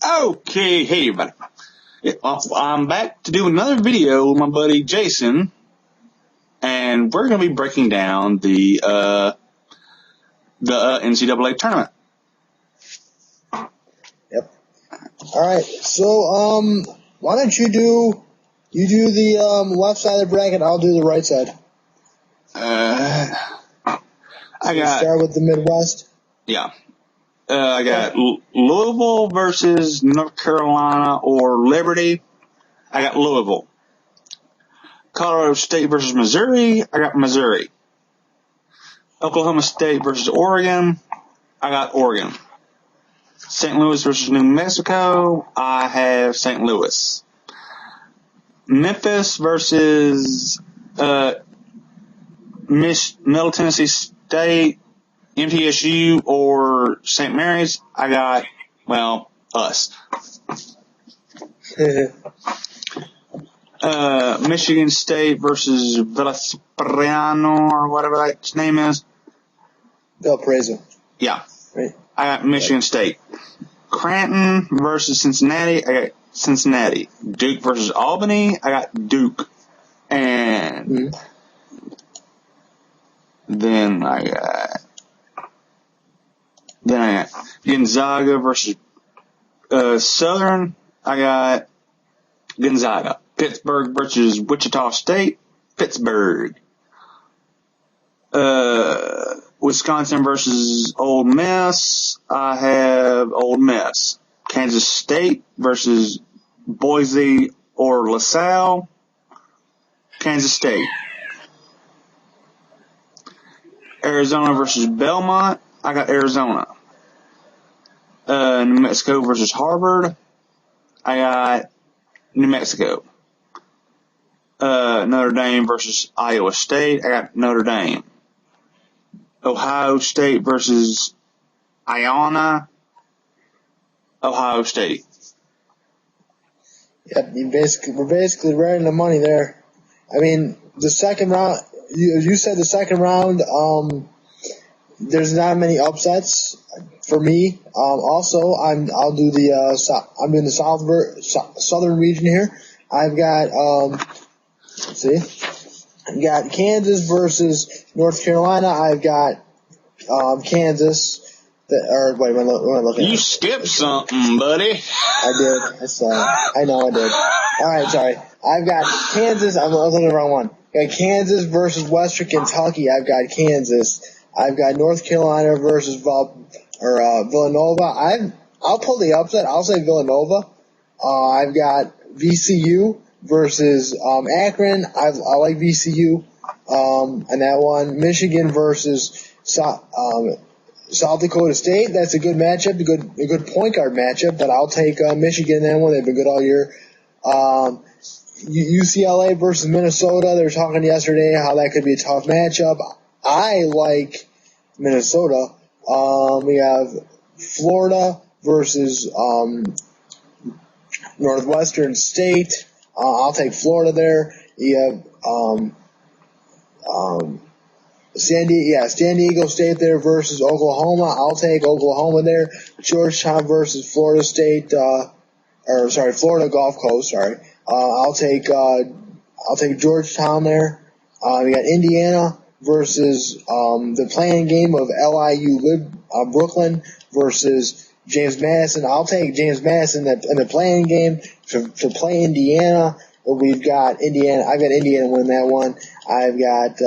Okay, hey everybody. I'm back to do another video with my buddy Jason, and we're going to be breaking down the NCAA tournament. Yep. All right. So, why don't you do the left side of the bracket? I'll do the right side. Start with the Midwest. Yeah. I got Louisville versus North Carolina or Liberty. I got Louisville. Colorado State versus Missouri. I got Missouri. Oklahoma State versus Oregon. I got Oregon. St. Louis versus New Mexico. I have St. Louis. Memphis versus Middle Tennessee State, MTSU, or St. Mary's. I got, us. Michigan State versus Valparaiso, or whatever that name is. Valparaiso. Yeah. Right. I got Michigan State. Creighton versus Cincinnati. I got Cincinnati. Duke versus Albany. I got Duke. And then I got Gonzaga versus Southern. I got Gonzaga. Pittsburgh versus Wichita State. Pittsburgh. Wisconsin versus Ole Miss. I have Ole Miss. Kansas State versus Boise or LaSalle. Kansas State. Arizona versus Belmont. I got Arizona. New Mexico versus Harvard. I got New Mexico. Notre Dame versus Iowa State. I got Notre Dame. Ohio State versus Iona. Ohio State. Yep, we're basically right in the money there. I mean, the second round, you said the second round, there's not many upsets for me. Also, I'm doing the southern region here. I've got, I've got Kansas versus North Carolina. I've got, Kansas. Wait, am I looking at? You skipped something, buddy. I did. I know I did. Alright, sorry. I've got Kansas. I was looking at the wrong one. I got Kansas versus Western Kentucky. I've got Kansas. I've got North Carolina versus Villanova. I'll pull the upset. I'll say Villanova. I've got VCU versus Akron. I like VCU and that one. Michigan versus South Dakota State. That's a good matchup, a good point guard matchup, but I'll take Michigan in that one. They've been good all year. UCLA versus Minnesota. They were talking yesterday how that could be a tough matchup. I like Minnesota. We have Florida versus Northwestern State. I'll take Florida there. You have San Diego State there versus Oklahoma. I'll take Oklahoma there. Georgetown versus Florida State, Florida Gulf Coast. I'll take Georgetown there. We got Indiana versus the playing game of LIU Brooklyn versus James Madison. I'll take James Madison in the playing game to play Indiana. We've got Indiana. I've got Indiana winning that one. I've got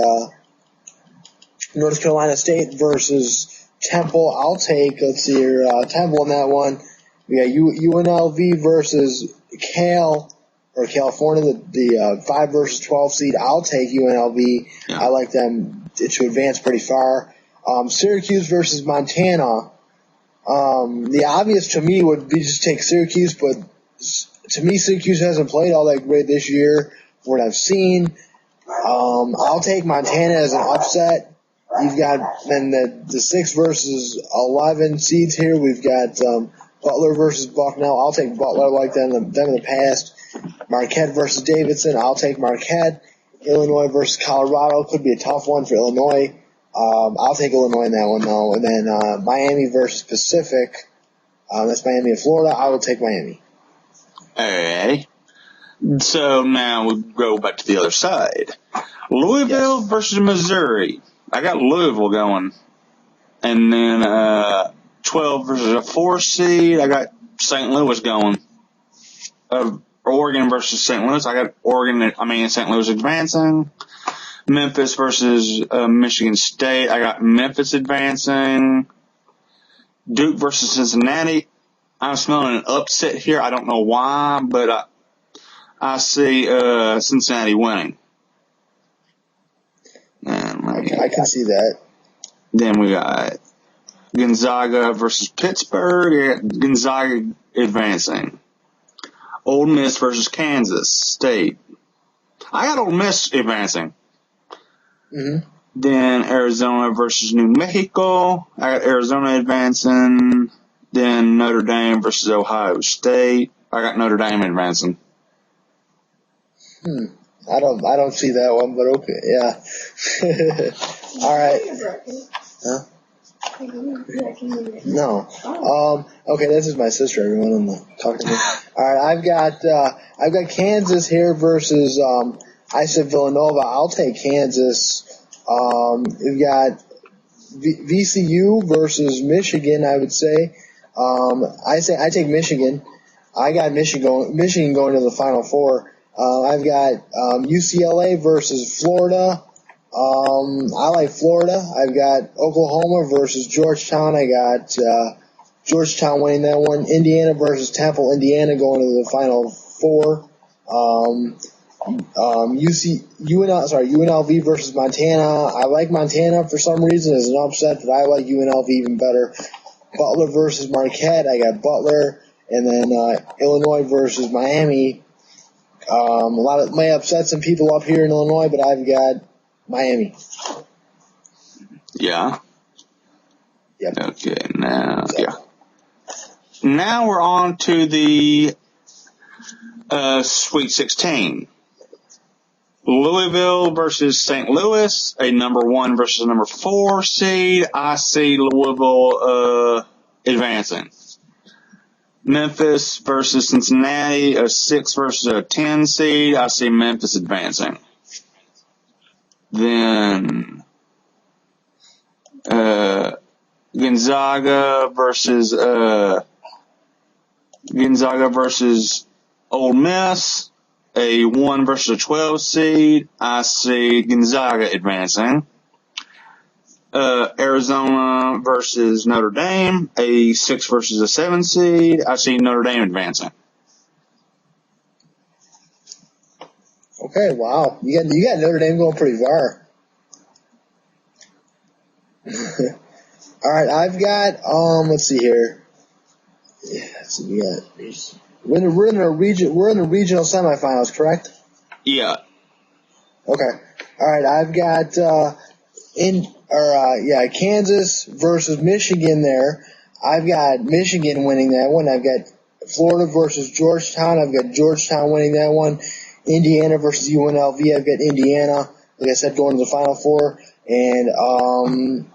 North Carolina State versus Temple. I'll take, Temple in that one. We got UNLV versus California, the 5 versus 12 seed. I'll take UNLV. Yeah. I like them to advance pretty far. Syracuse versus Montana. The obvious to me would be just take Syracuse, but to me, Syracuse hasn't played all that great this year, from what I've seen. I'll take Montana as an upset. You've got then the 6 versus 11 seeds here. We've got Butler versus Bucknell. I'll take Butler. I like them in the past. Marquette versus Davidson. I'll take Marquette. Illinois versus Colorado could be a tough one for Illinois. I'll take Illinois in that one though. And then Miami versus Pacific. That's Miami of Florida. I will take Miami. Okay. So now we go back to the other side. Louisville versus Missouri. I got Louisville going. And then 12 versus a 4 seed. I got St. Louis going. Oregon versus St. Louis. I got St. Louis advancing. Memphis versus Michigan State. I got Memphis advancing. Duke versus Cincinnati. I'm smelling an upset here. I don't know why, but I see Cincinnati winning. I can see that. Then we got Gonzaga versus Pittsburgh. Gonzaga advancing. Ole Miss versus Kansas State. I got Ole Miss advancing. Mm-hmm. Then Arizona versus New Mexico. I got Arizona advancing. Then Notre Dame versus Ohio State. I got Notre Dame advancing. I don't see that one, but okay, yeah. All right. Huh? No. Okay, this is my sister. Everyone talking to me. All right, I've got Kansas here versus I said Villanova. I'll take Kansas. We've got VCU versus Michigan. I would say. I take Michigan. I got Michigan going to the Final Four. I've got UCLA versus Florida. I like Florida. I've got Oklahoma versus Georgetown. I got Georgetown winning that one. Indiana versus Temple. Indiana going to the Final Four. UNLV versus Montana. I like Montana for some reason as an upset, but I like UNLV even better. Butler versus Marquette. I got Butler. And then Illinois versus Miami. A lot of may upset some people up here in Illinois, but I've got Miami. Yeah. Yep. Okay, now we're on to the Sweet 16. Louisville versus St. Louis, a number 1 versus a number 4 seed. I see Louisville advancing. Memphis versus Cincinnati, a 6 versus a 10 seed. I see Memphis advancing. Then Gonzaga versus Ole Miss, a 1 versus a 12 seed. I see Gonzaga advancing. Arizona versus Notre Dame, a 6 versus a 7 seed. I see Notre Dame advancing. Okay, wow. You got Notre Dame going pretty far. All right, I've got let's see here. We're in the regional semifinals, correct? Yeah. Okay. All right, I've got Kansas versus Michigan there. I've got Michigan winning that one. I've got Florida versus Georgetown. I've got Georgetown winning that one. Indiana versus UNLV. I've got Indiana, like I said, going to the Final Four. And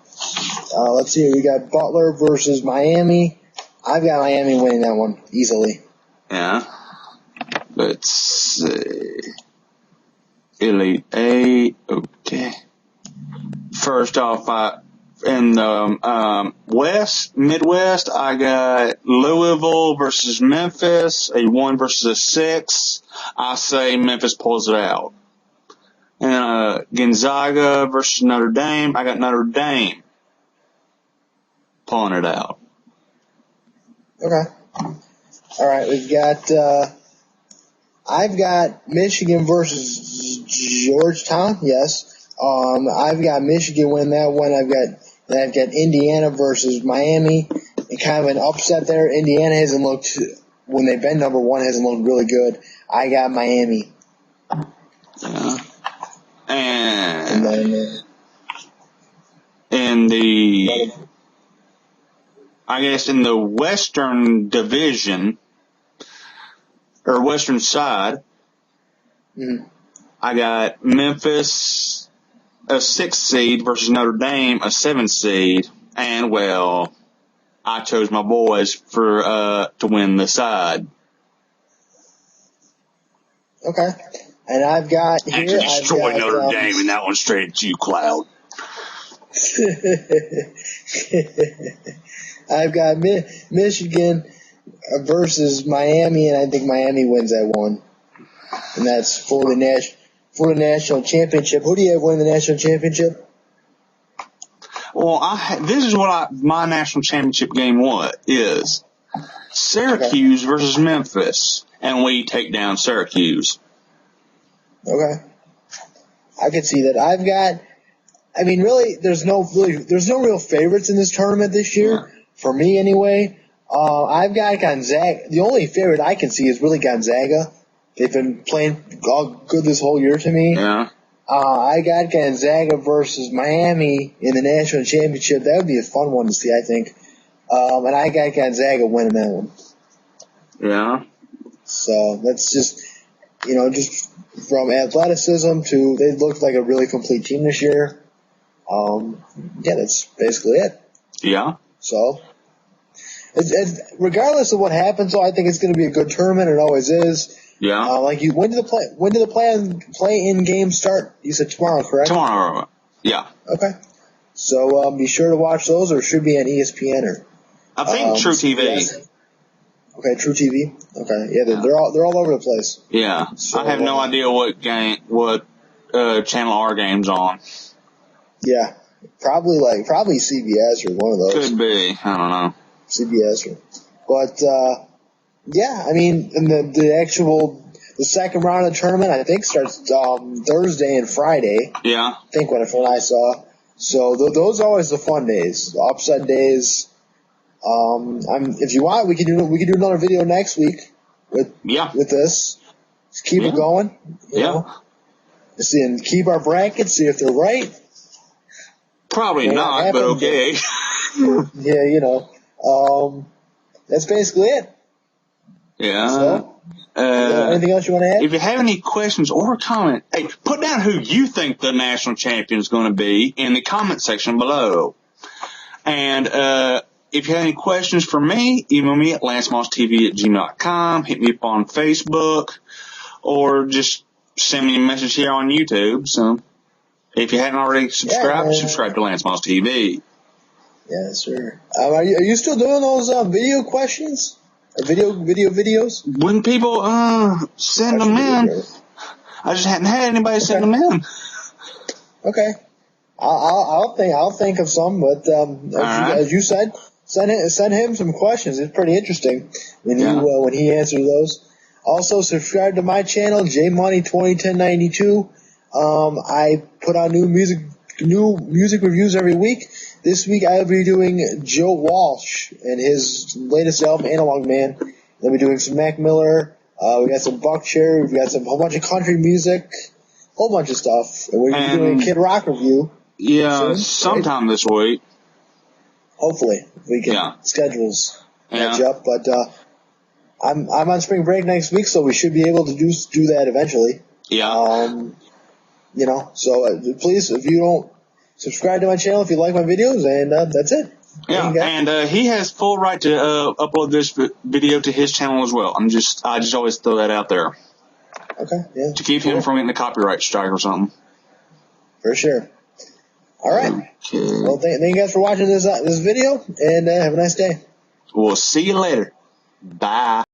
let's see, we got Butler versus Miami. I've got Miami winning that one easily. Yeah. Let's see. Elite 8. Okay. First off, in the Midwest, I got Louisville versus Memphis, a 1 versus a 6. I say Memphis pulls it out. And Gonzaga versus Notre Dame, I got Notre Dame pulling it out. Okay. All right, we've got I've got Michigan versus Georgetown. Yes. I've got Michigan win that one. I've got Indiana versus Miami. And kind of an upset there. Indiana hasn't looked, when they've been number 1, hasn't looked really good. I got Miami. Yeah. And then in the Western Division or Western side, I got Memphis, a 6 seed versus Notre Dame, a 7 seed. And, I chose my boys to win the side. Okay. And I've got here. Actually, destroy Notre Dame, and that one straight at you, Cloud. I've got Michigan versus Miami, and I think Miami wins that one. And that's for the national championship. Who do you have winning the national championship? Well, this is what my national championship game is. Syracuse versus Memphis, and we take down Syracuse. Okay. I can see that. Really, there's no real favorites in this tournament this year, for me anyway. I've got Gonzaga. The only favorite I can see is really Gonzaga. They've been playing all good this whole year to me. Yeah. I got Gonzaga versus Miami in the national championship. That would be a fun one to see, I think. And I got Gonzaga winning that one. Yeah. So that's just from athleticism to they looked like a really complete team this year. That's basically it. Yeah. So, regardless of what happens, though, I think it's going to be a good tournament. It always is. Yeah. When do the play-in games start? You said tomorrow, correct? Tomorrow. Yeah. Okay. So be sure to watch those, or it should be on ESPN or. I think True TV. Yes. Okay, True TV. Okay, yeah, they're all over the place. Yeah, so, I have no idea what channel our game's on. Yeah, probably CBS or one of those. Could be. I don't know. CBS, but yeah, I mean, the second round of the tournament I think starts Thursday and Friday. Yeah. I think when I saw. So those are always the fun days, the upset days. If you want, we could do another video next week with this. Just keep it going. You know? See, and keep our brackets. See if they're right. Probably not, but okay. Yeah, that's basically it. Yeah. So, anything else you want to add? If you have any questions or comment, hey, put down who you think the national champion is going to be in the comment section below. And if you have any questions for me, email me at lancemosstv@gmail.com. Hit me up on Facebook, or just send me a message here on YouTube. So, if you hadn't already subscribed, subscribe to Lance Moss TV. Yeah, sure. Are you still doing those video questions? Or videos? When people send them in, I just hadn't had anybody send them in. Okay. I'll think of some, but as you said, send him some questions. It's pretty interesting when he answers those. Also, subscribe to my channel, JMoney201092. I put out new music reviews every week. This week I'll be doing Joe Walsh and his latest album, Analog Man. I'll be doing some Mac Miller. We got some Buck Cherry. We've got a whole bunch of country music, whole bunch of stuff. And we're doing a Kid Rock review. Yeah, sometime this week. Hopefully, we can schedules match up. But I'm on spring break next week, so we should be able to do that eventually. Yeah. So please, if you don't subscribe to my channel, if you like my videos, and that's it. Yeah, and he has full right to upload this video to his channel as well. I just always throw that out there. Okay. Yeah. To keep him from getting a copyright strike or something. For sure. All right. Okay. Well, thank you guys for watching this video, and have a nice day. We'll see you later. Bye.